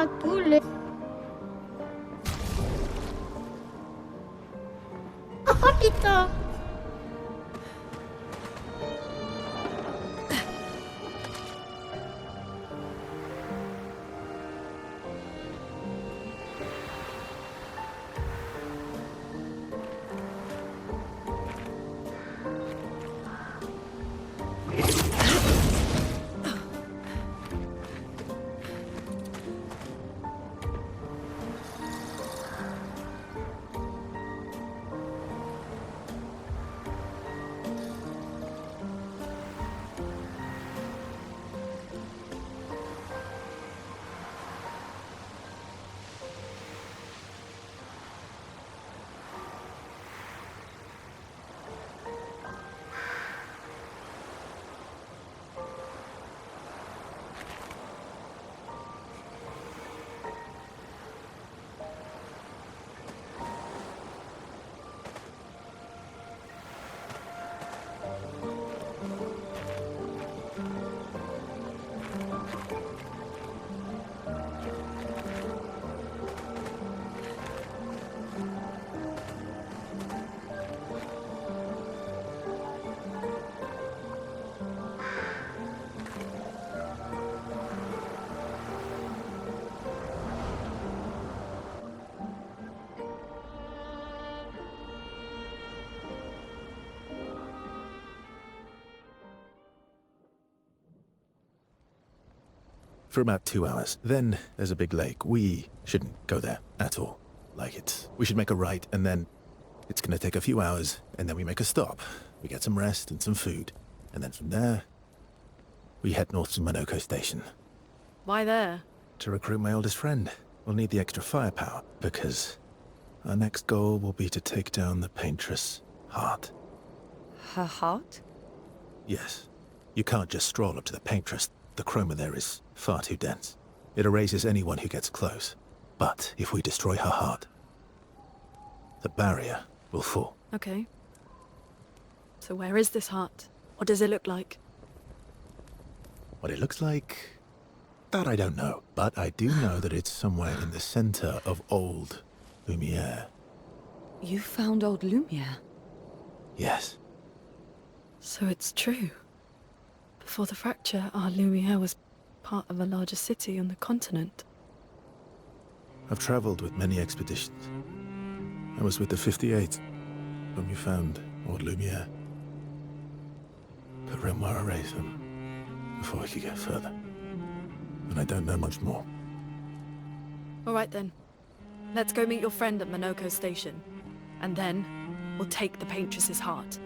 pas de poulet. Oh putain! For about 2 hours. Then there's a big lake. We shouldn't go there at all. We should make a right, and then it's gonna take a few hours, and then we make a stop. We get some rest and some food. And then from there, we head north to Minoko Station. Why there? To recruit my oldest friend. We'll need the extra firepower, because our next goal will be to take down the Paintress' heart. Her heart? Yes. You can't just stroll up to the Paintress. The chroma there is far too dense. It erases anyone who gets close. But if we destroy her heart, the barrier will fall. Okay. So where is this heart? What does it look like? What it looks like, that I don't know. But I do know that it's somewhere in the center of old Lumiere. You found old Lumiere? Yes. So it's true. Before the fracture, our Lumiere was part of a larger city on the continent. I've traveled with many expeditions. I was with the 58th when we found old Lumiere. But Renoir erased them before we could get further. And I don't know much more. All right then. Let's go meet your friend at Minoko Station. And then, we'll take the Paintress's heart.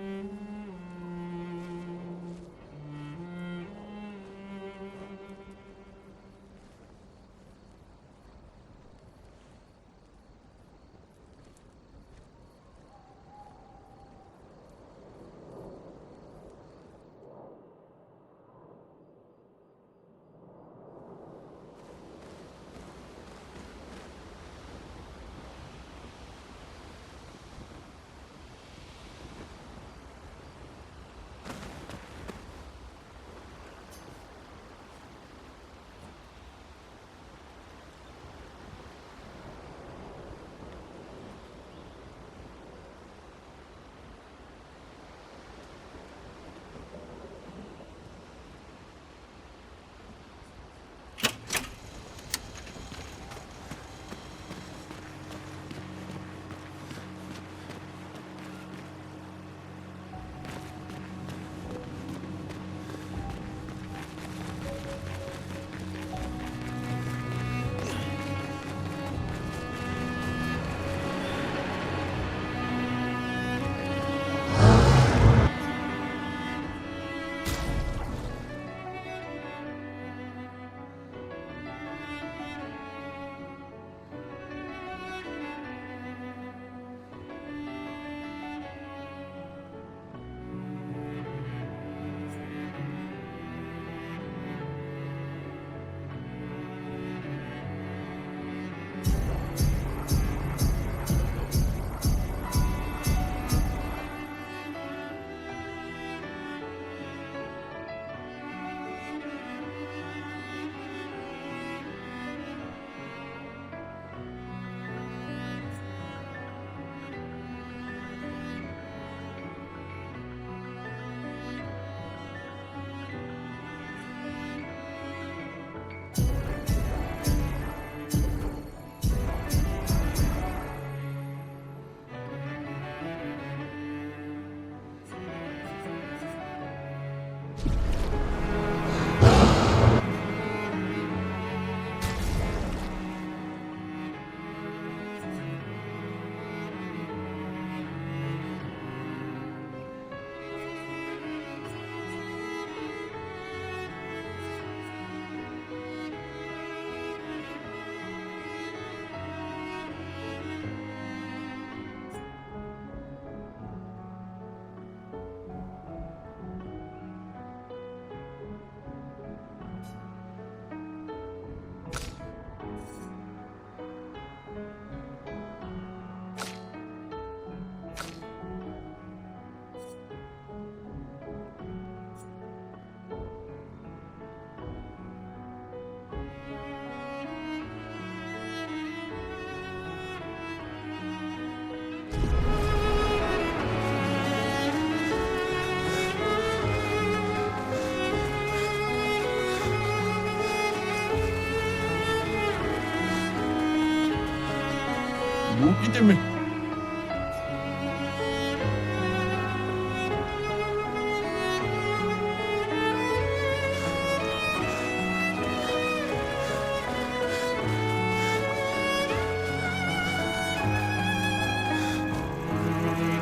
여기 때문에.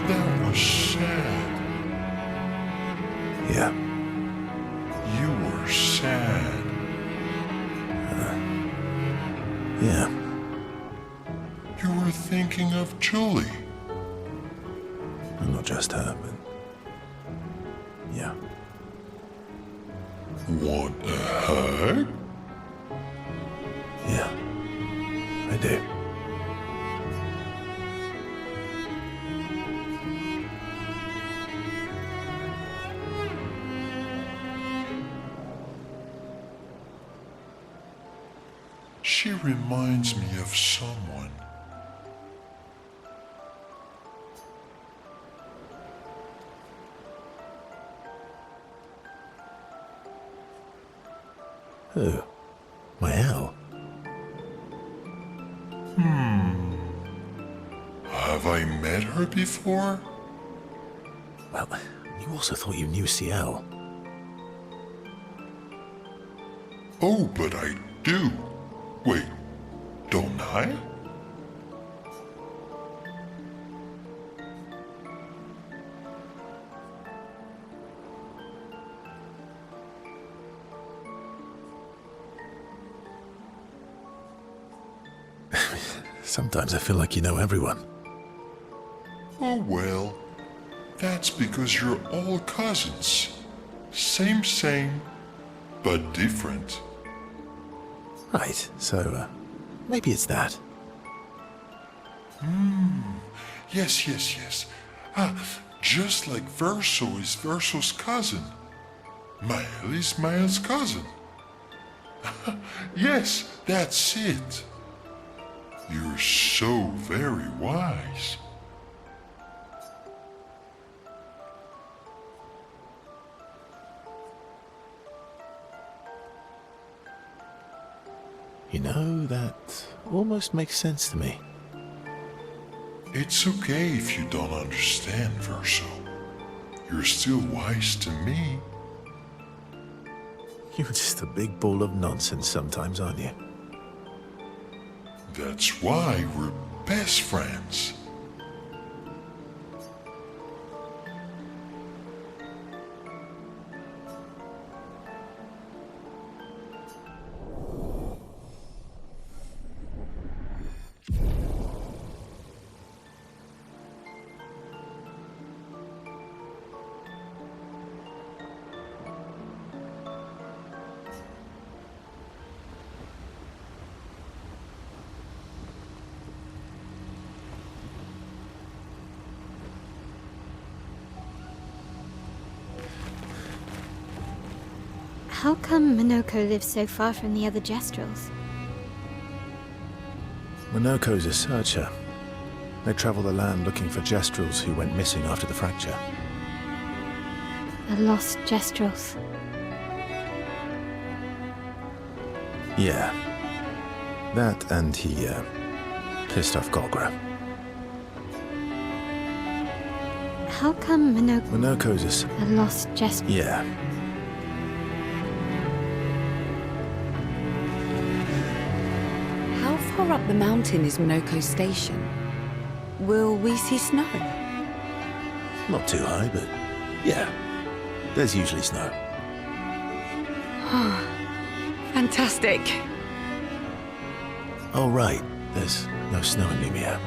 That was sad. Yeah. You were sad. Yeah. You were thinking of Julie. And not just her, but... Yeah. Want a hug? Yeah. I do. She reminds me of someone. Who? My Al? Have I met her before? Well, you also thought you knew CL. Oh, but I do. Wait, don't I? Sometimes I feel like you know everyone. Oh well, that's because you're all cousins. Same, but different. Right, so, maybe it's that. Yes. Just like Verso is Verso's cousin. Mael is Mael's cousin. Yes, that's it. You're so very wise. You know, that almost makes sense to me. It's okay if you don't understand, Verso. You're still wise to me. You're just a big ball of nonsense sometimes, aren't you? That's why we're best friends. How come Minoko lives so far from the other Jestrels? Minoko's a searcher. They travel the land looking for Jestrels who went missing after the fracture. The lost Jestrels. Yeah. That and he, pissed off Golgra. How come Minoko's a... the lost Jestrels? Yeah. How far up the mountain is Minoko Station? Will we see snow? Not too high, but yeah. There's usually snow. Fantastic. Oh, right. There's no snow in Lumia.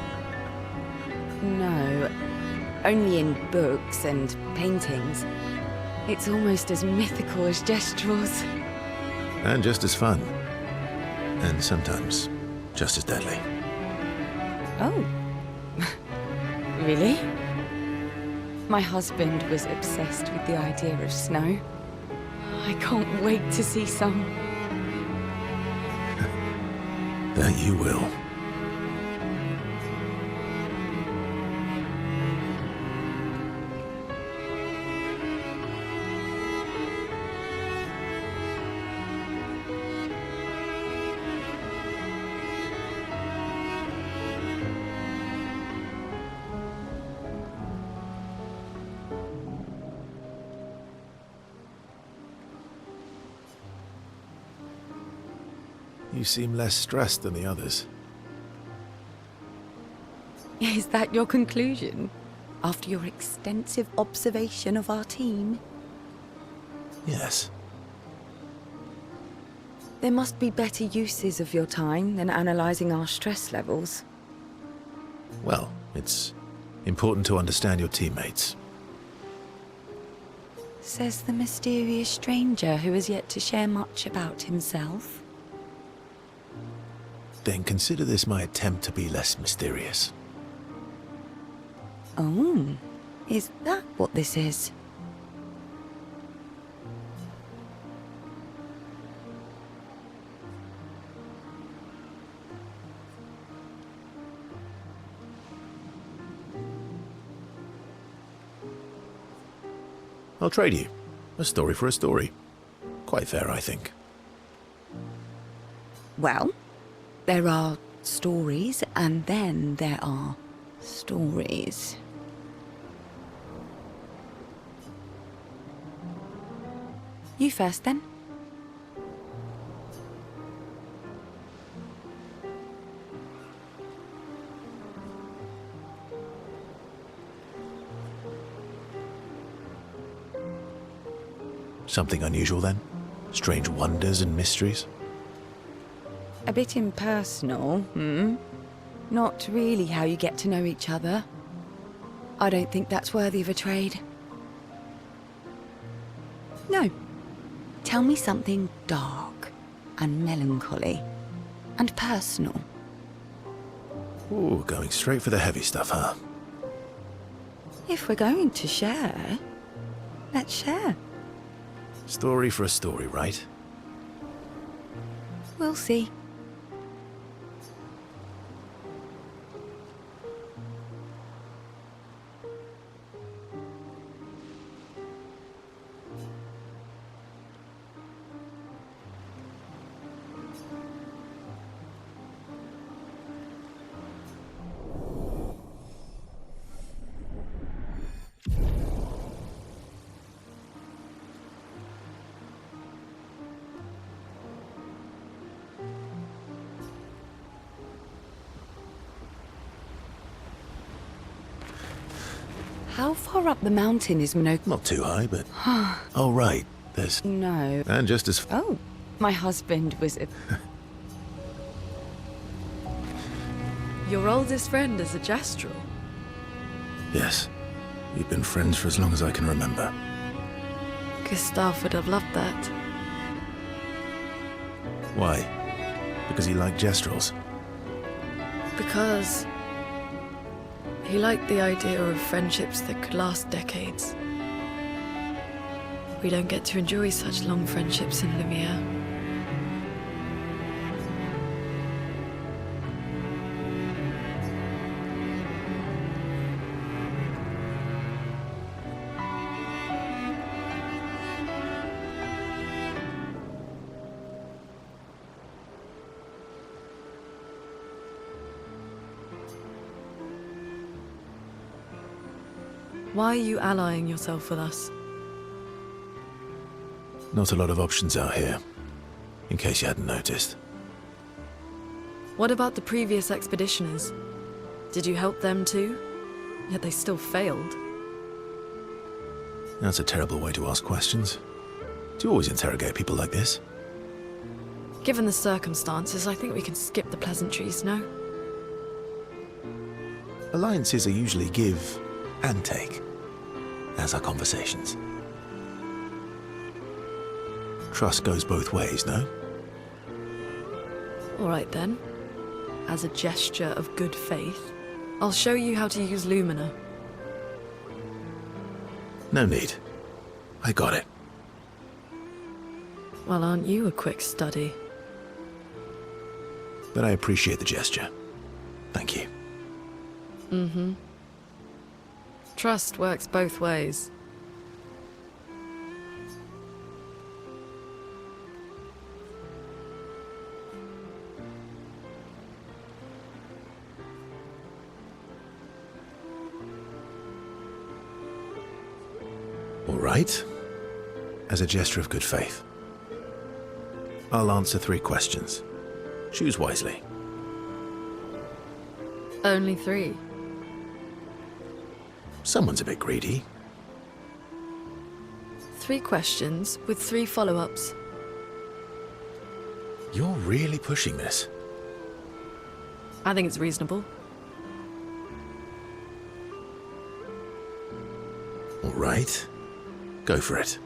No, only in books and paintings. It's almost as mythical as Jestrels. And just as fun. And sometimes just as deadly. Oh. Really? My husband was obsessed with the idea of snow. I can't wait to see some. That you will. You seem less stressed than the others. Is that your conclusion? After your extensive observation of our team? Yes. There must be better uses of your time than analysing our stress levels. Well, it's important to understand your teammates. Says the mysterious stranger who has yet to share much about himself. Then consider this my attempt to be less mysterious. Oh, is that what this is? I'll trade you. A story for a story. Quite fair, I think. Well, there are stories, and then there are stories. You first, then. Something unusual, then? Strange wonders and mysteries? A bit impersonal, hmm? Not really how you get to know each other. I don't think that's worthy of a trade. No. Tell me something dark and melancholy and personal. Ooh, going straight for the heavy stuff, huh? If we're going to share, let's share. Story for a story, right? We'll see. How far up the mountain is Minok? Not too high, but... Oh, right. There's... No. And just as... Oh, my husband was a... Your oldest friend is a Gestrel. Yes. We've been friends for as long as I can remember. Gustav would have loved that. Why? Because he liked Gestrels? Because he liked the idea of friendships that could last decades. We don't get to enjoy such long friendships in Lumiere. Why are you allying yourself with us? Not a lot of options out here, in case you hadn't noticed. What about the previous expeditioners? Did you help them too? Yet they still failed. That's a terrible way to ask questions. Do you always interrogate people like this? Given the circumstances, I think we can skip the pleasantries, no? Alliances are usually give and take, as are conversations. Trust goes both ways, no? All right then. As a gesture of good faith, I'll show you how to use Lumina. No need. I got it. Well, aren't you a quick study? But I appreciate the gesture. Thank you. Mm-hmm. Trust works both ways. All right. As a gesture of good faith, I'll answer 3 questions. Choose wisely. Only 3. Someone's a bit greedy. 3 questions with 3 follow-ups. You're really pushing this. I think it's reasonable. All right. Go for it.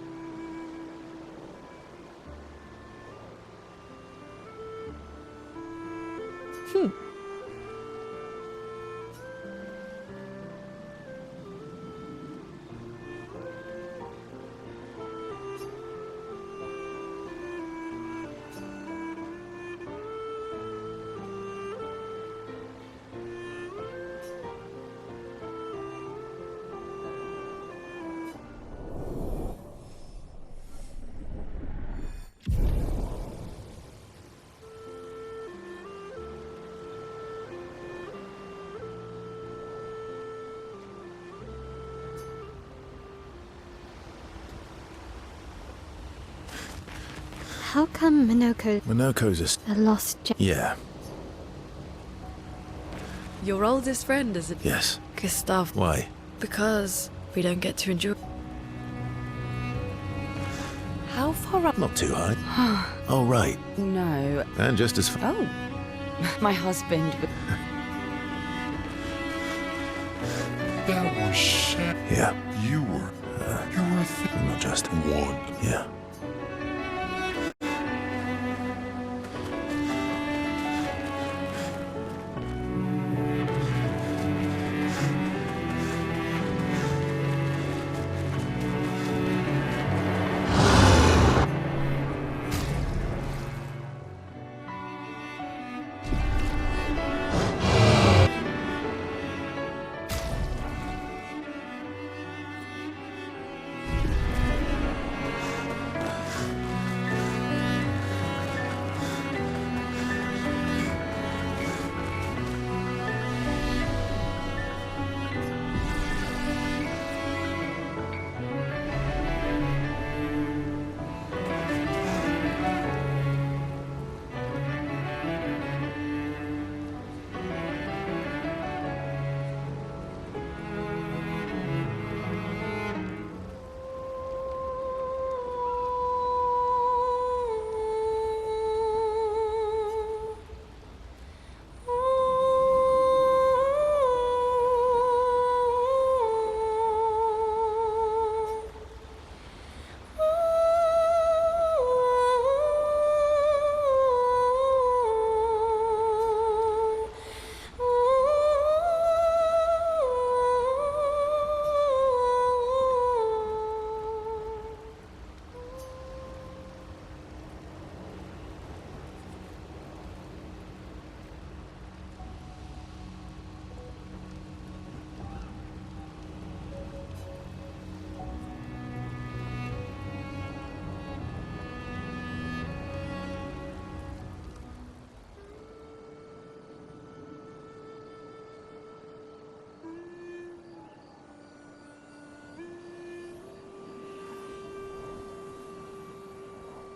How come Minoko's a lost gem? Yeah, Your oldest friend is a yes. Gustav. Why? Because we don't get to enjoy. How far up? Not too high. Oh, right. No. And just as far. Oh. My husband. That was sad. Yeah, You were not just. one. Yeah.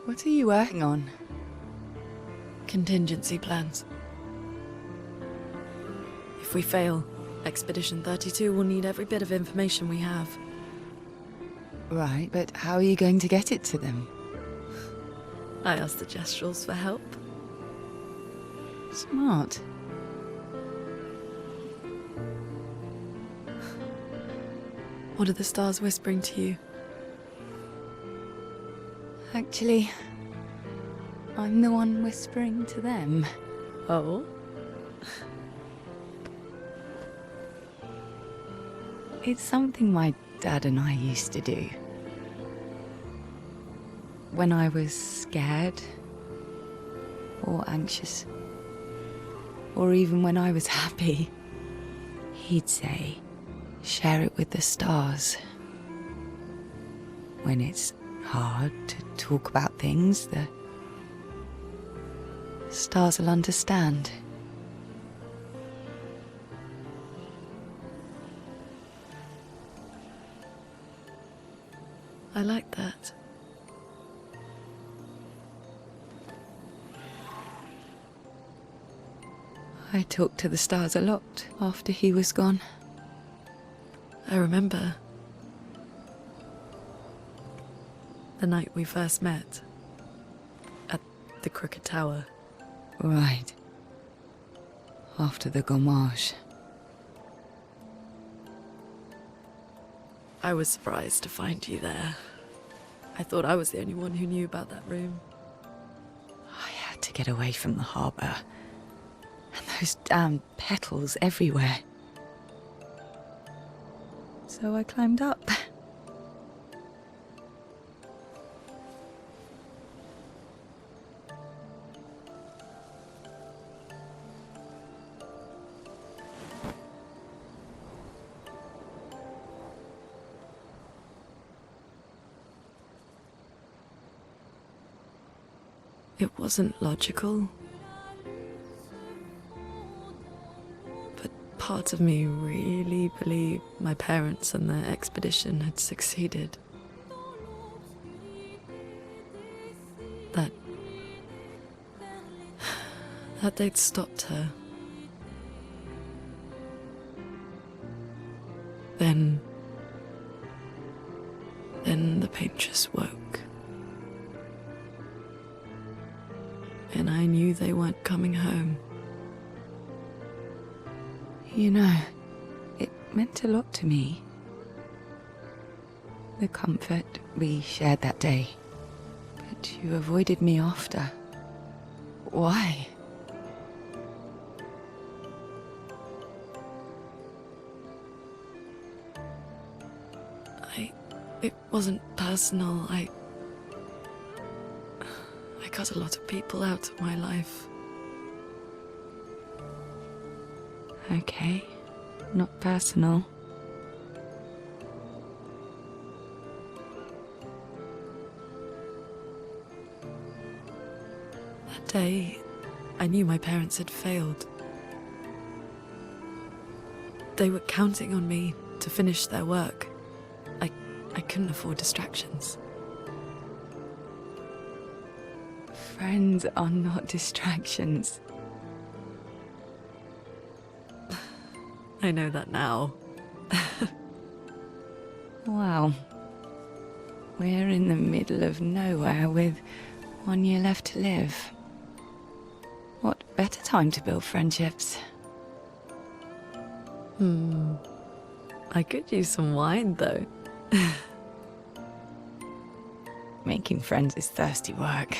What are you working on? Contingency plans. If we fail, Expedition 32 will need every bit of information we have. Right, but how are you going to get it to them? I asked the Gestrals for help. Smart. What are the stars whispering to you? Actually, I'm the one whispering to them. Oh? It's something my dad and I used to do. When I was scared, or anxious, or even when I was happy, he'd say, share it with the stars. When it's hard to talk about things, the stars will understand. I like that. I talked to the stars a lot after he was gone. I remember the night we first met at the Crooked Tower. Right. After the gommage. I was surprised to find you there. I thought I was the only one who knew about that room. I had to get away from the harbour. And those damn petals everywhere. So I climbed up. It wasn't logical. But part of me really believed my parents and their expedition had succeeded. That they'd stopped her. Then the painters woke. And I knew they weren't coming home. You know, it meant a lot to me. The comfort we shared that day. But you avoided me after. Why? It wasn't personal. I cut a lot of people out of my life. Okay, not personal. That day, I knew my parents had failed. They were counting on me to finish their work. I couldn't afford distractions. Friends are not distractions. I know that now. Wow. We're in the middle of nowhere with 1 year left to live. What better time to build friendships? I could use some wine, though. Making friends is thirsty work.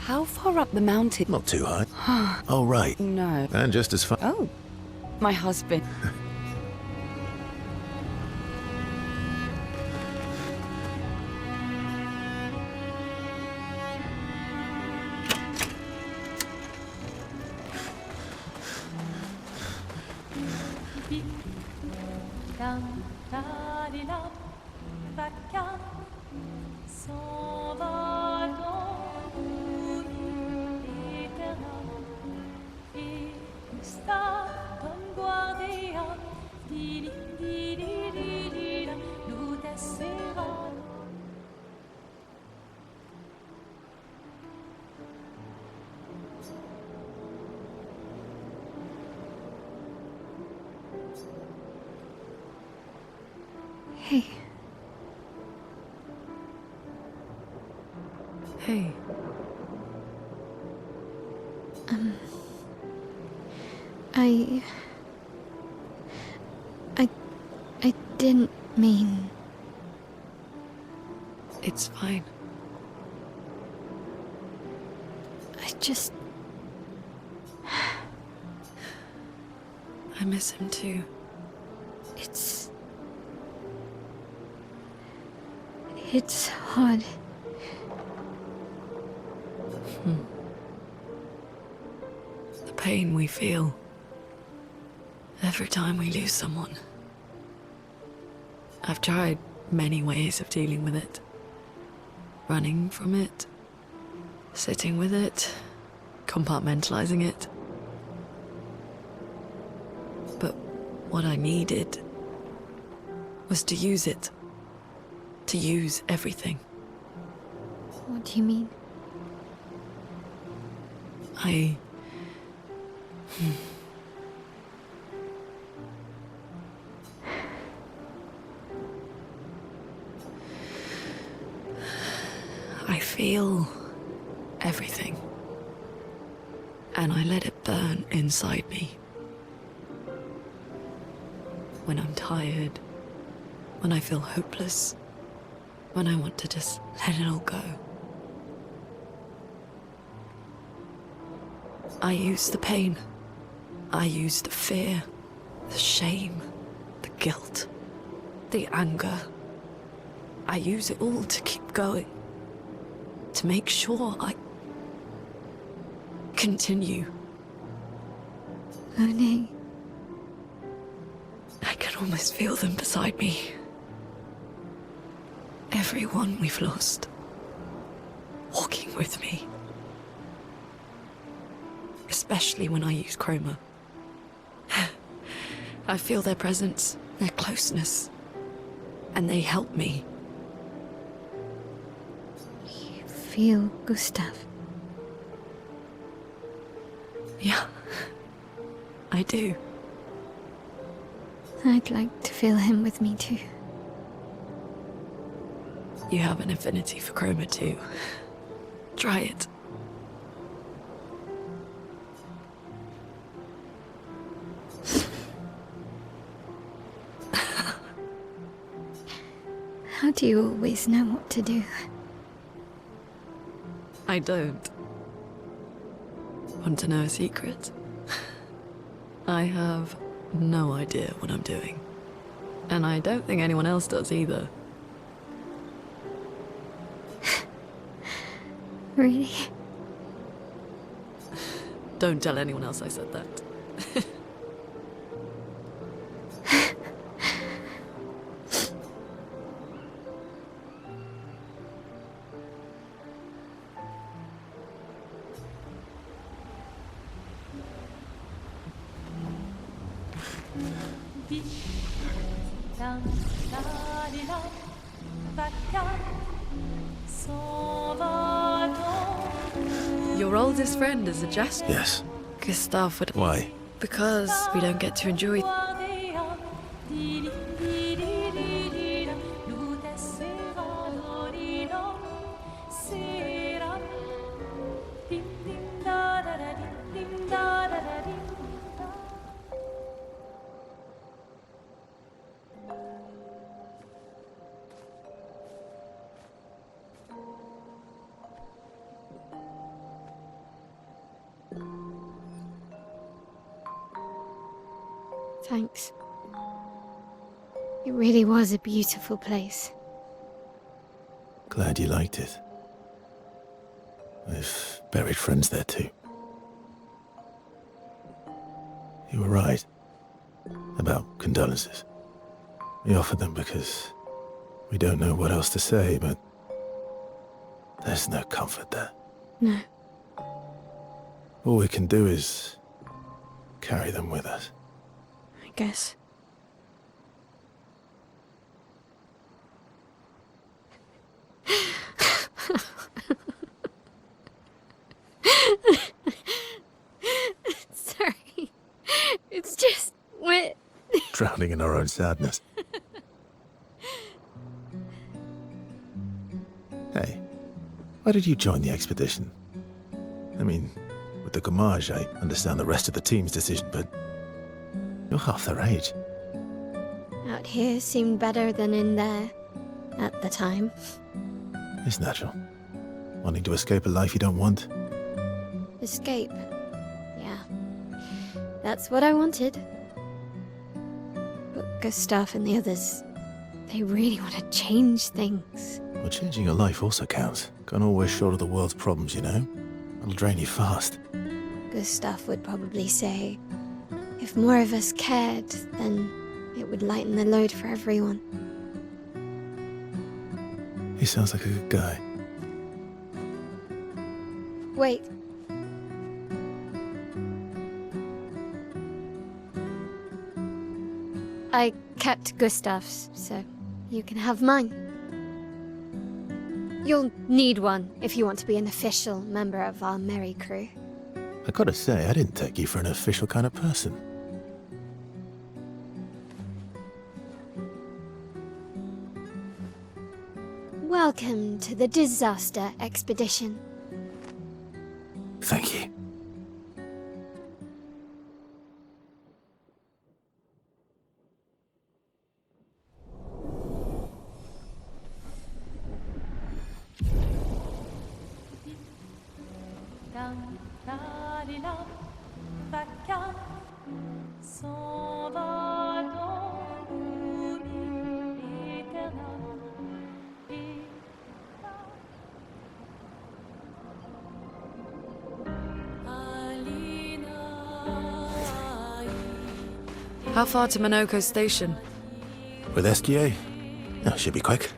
How far up the mountain? Not too high. Oh, right. No. And just as far. Oh, my husband. Hey, Hey, I didn't mean... it's fine. I just... I miss him too. It's hard. The pain we feel every time we lose someone. I've tried many ways of dealing with it. Running from it, sitting with it, compartmentalizing it. But what I needed was to use it. To use everything. What do you mean? I feel everything. And I let it burn inside me. When I'm tired, when I feel hopeless, when I want to just let it all go. I use the pain. I use the fear, the shame, the guilt, the anger. I use it all to keep going. To make sure I continue. Monet. I can almost feel them beside me. Everyone we've lost. Walking with me. Especially when I use chroma. I feel their presence, their closeness. And they help me. You feel Gustav? Yeah, I do. I'd like to feel him with me too. You have an affinity for chroma too. Try it. How do you always know what to do? I don't. Want to know a secret? I have no idea what I'm doing. And I don't think anyone else does either. Really? Don't tell anyone else I said that. Your oldest friend is a jester? Yes. Gustav would... Why? Because we don't get to enjoy... Thanks. It really was a beautiful place. Glad you liked it. I've buried friends there too. You were right about condolences. We offered them because we don't know what else to say, but there's no comfort there. No. All we can do is carry them with us. I guess. Sorry. It's just wet. Drowning in our own sadness. Hey, why did you join the expedition? I mean, with the Gommage, I understand the rest of the team's decision, but you're half their age. Out here seemed better than in there. At the time. It's natural. Wanting to escape a life you don't want. Escape. Yeah. That's what I wanted. But Gustav and the others, they really want to change things. Well, changing your life also counts. Can't always shoulder the world's problems, you know? It'll drain you fast. Gustav would probably say, if more of us cared, then it would lighten the load for everyone. He sounds like a good guy. Wait. I kept Gustav's, so you can have mine. You'll need one if you want to be an official member of our merry crew. I gotta say, I didn't take you for an official kind of person. Welcome to the disaster expedition. Thank you. How far to Minoko Station? With SGA? Oh, should be quick.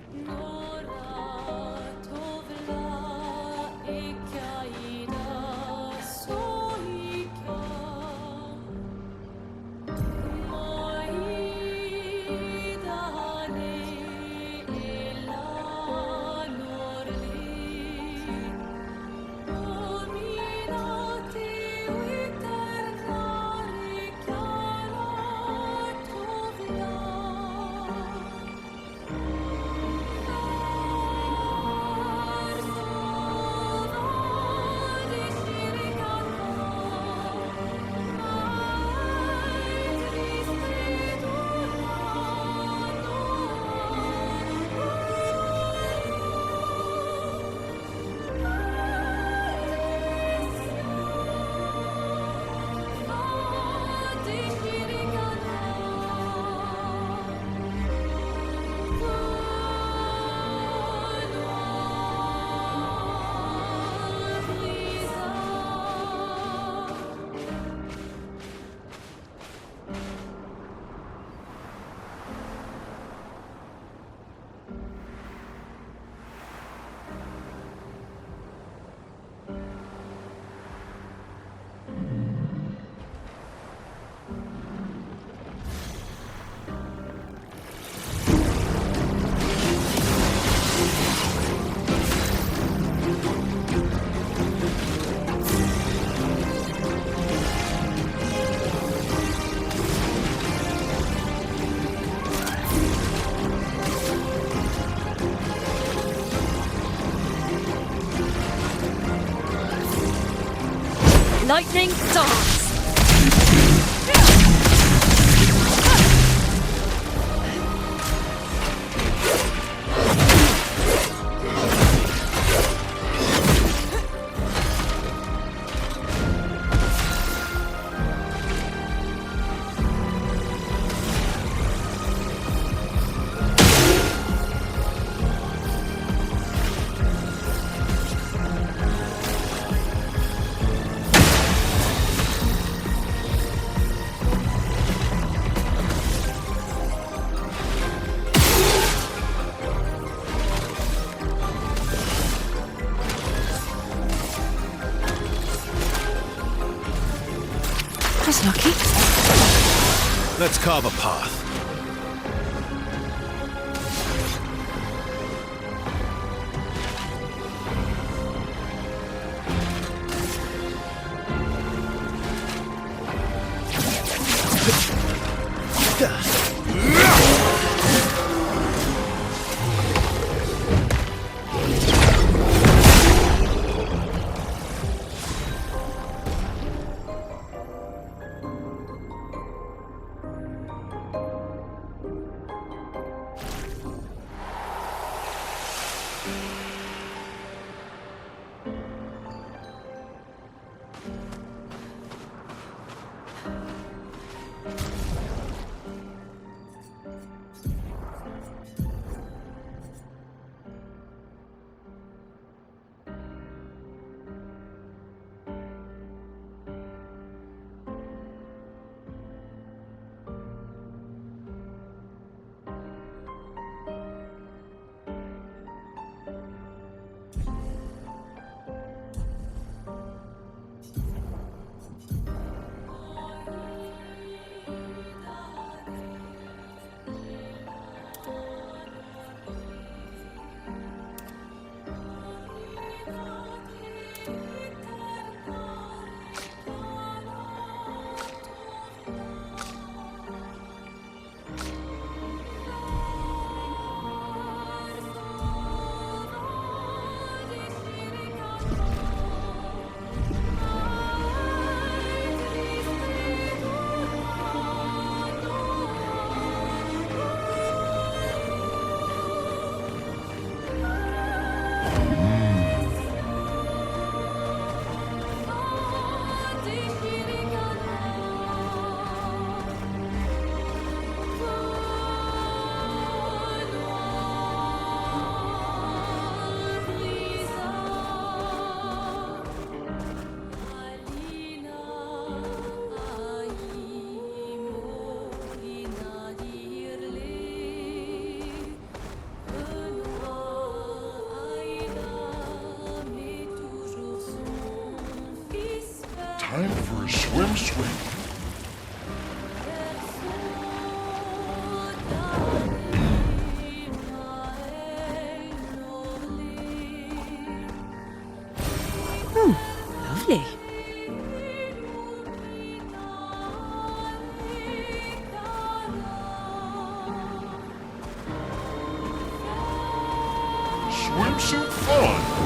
Lightning dance! That's lucky. Let's carve a path. time for a swim. Lovely. Swimsuit fun!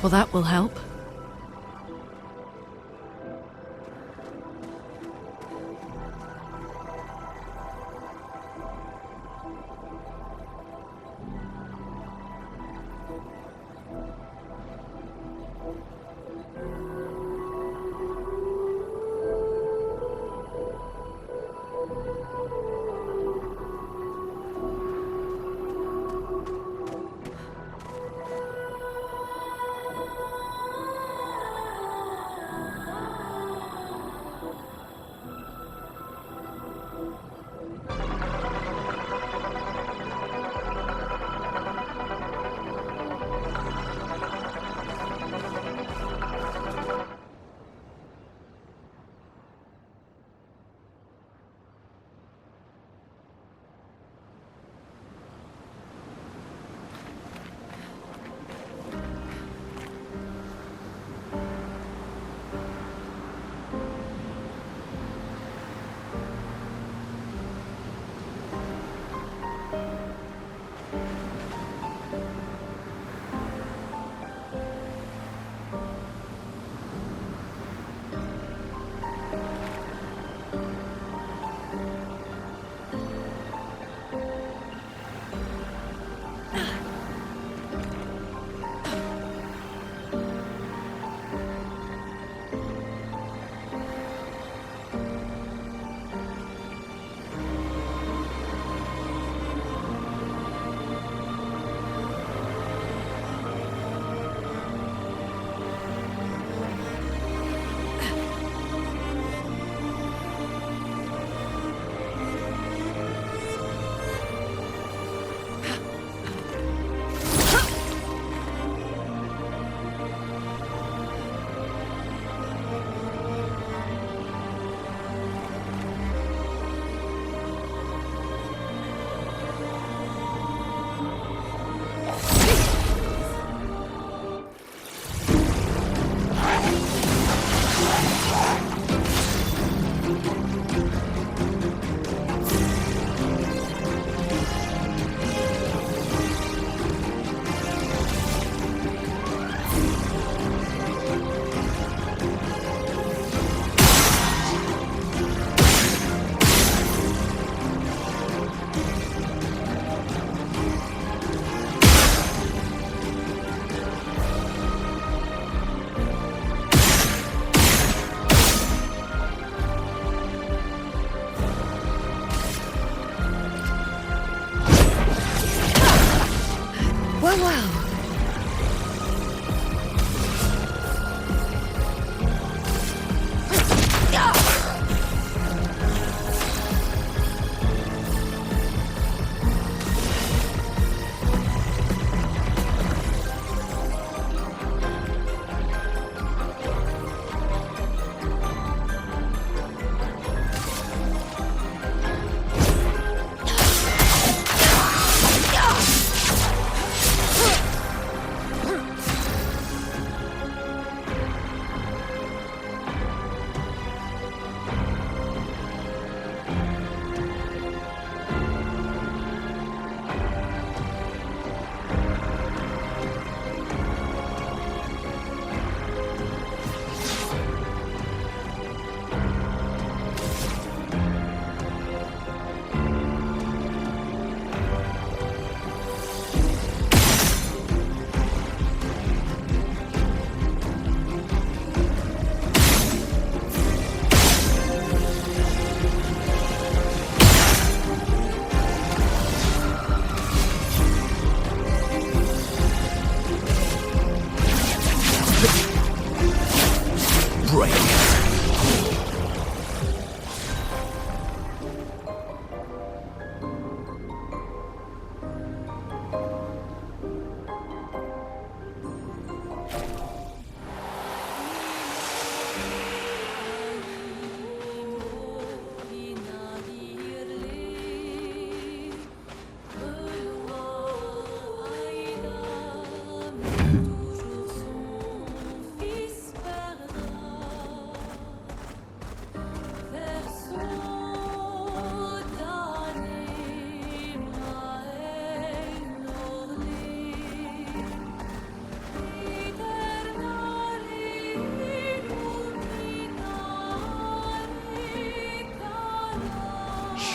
Well, that will help.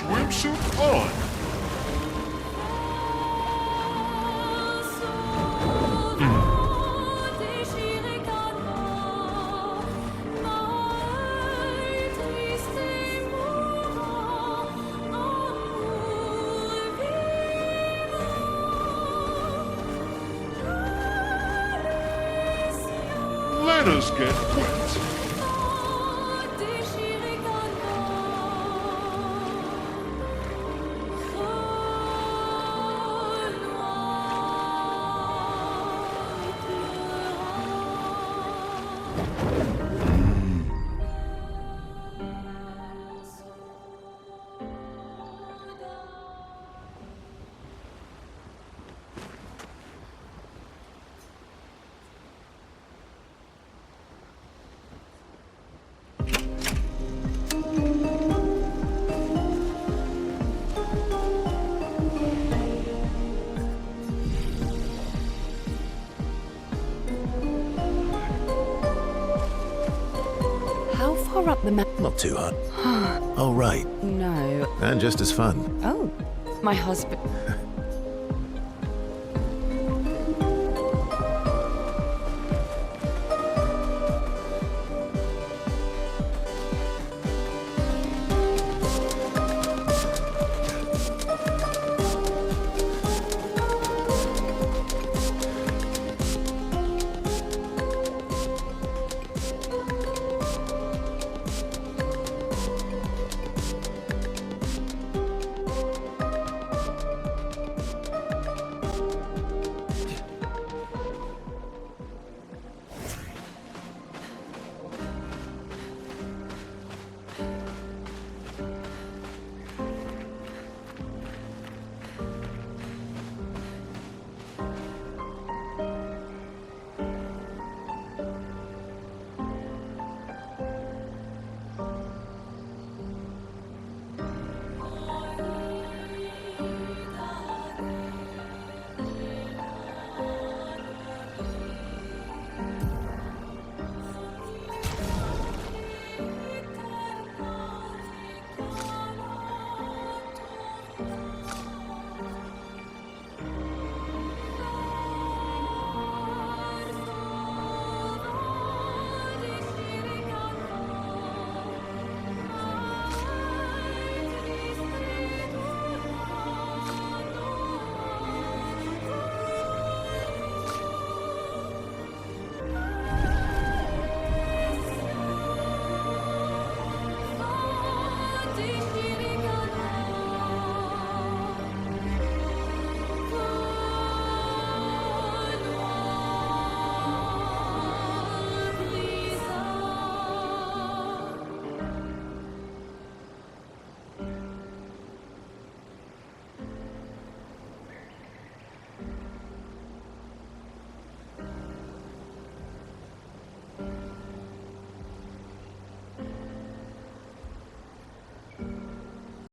swimsuit on! Let us get wet. How far up the mountain? Not too hot. Oh, right. No. And just as fun. Oh, my husband.